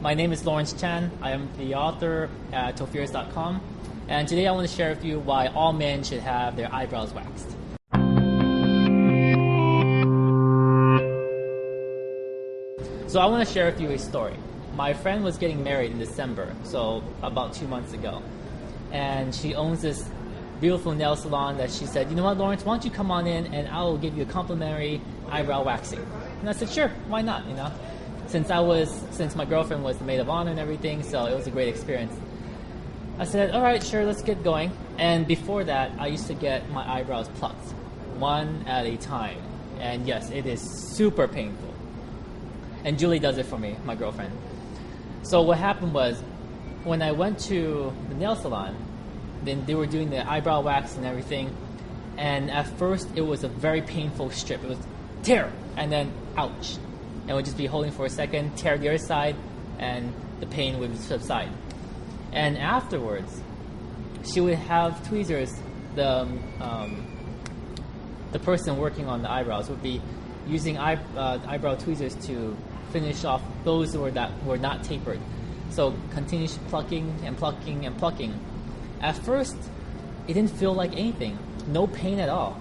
My name is Lawrence Chan. I am the author at Tofiris.com, and today I want to share with you why all men should have their eyebrows waxed. So I want to share with you a story. My friend was getting married in December, so about 2 months ago, and she owns this beautiful nail salon that she said, you know what, Lawrence, why don't you come on in and I'll give you a complimentary eyebrow waxing. And I said, sure, why not, Since my girlfriend was the maid of honor and everything, so it was a great experience. I said, all right, sure, let's get going. And before that, I used to get my eyebrows plucked, one at a time. And yes, it is super painful. And Julie does it for me, my girlfriend. So what happened was, when I went to the nail salon, then they were doing the eyebrow wax and everything. And at first, it was a very painful strip. It was tear, and then ouch. And would just be holding for a second, tear the other side, and the pain would subside. And afterwards, she would have tweezers. The person working on the eyebrows would be using eyebrow tweezers to finish off those that were not tapered. So continuously plucking and plucking and plucking. At first, it didn't feel like anything. No pain at all.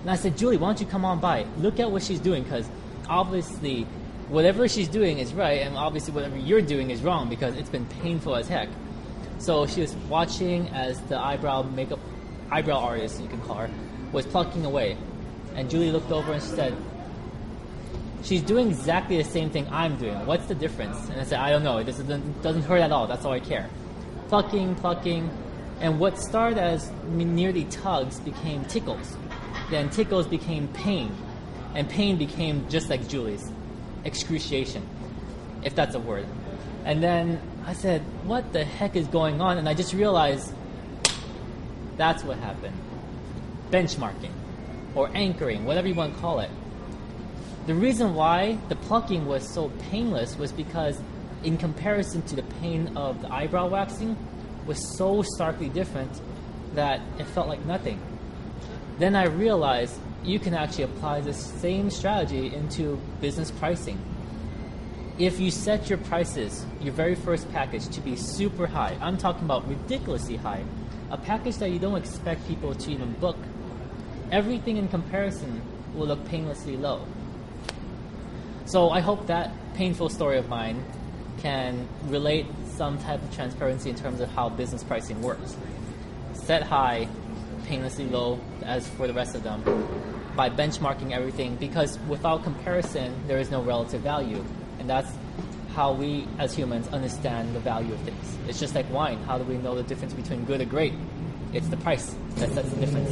And I said, Julie, why don't you come on by? Look at what she's doing, because obviously whatever she's doing is right, and obviously whatever you're doing is wrong, because it's been painful as heck. So she was watching as the eyebrow artist, you can call her, was plucking away. And Julie looked over and she said, she's doing exactly the same thing I'm doing. What's the difference? And I said, I don't know. It doesn't hurt at all. That's all I care. Plucking, plucking, and what started as nearly tugs became tickles. Then tickles became pain, and pain became just like Julie's, excruciation, if that's a word. And then I said, what the heck is going on? And I just realized that's what happened. Benchmarking, or anchoring, whatever you want to call it. The reason why the plucking was so painless was because in comparison to the pain of the eyebrow waxing was so starkly different that it felt like nothing. Then I realized you can actually apply this same strategy into business pricing. If you set your prices, your very first package, to be super high, I'm talking about ridiculously high, a package that you don't expect people to even book, everything in comparison will look painlessly low. So I hope that painful story of mine can relate some type of transparency in terms of how business pricing works. Set high, painlessly low as for the rest of them, by benchmarking everything, because without comparison, there is no relative value. And that's how we as humans understand the value of things. It's just like wine. How do we know the difference between good and great? It's the price that sets the difference.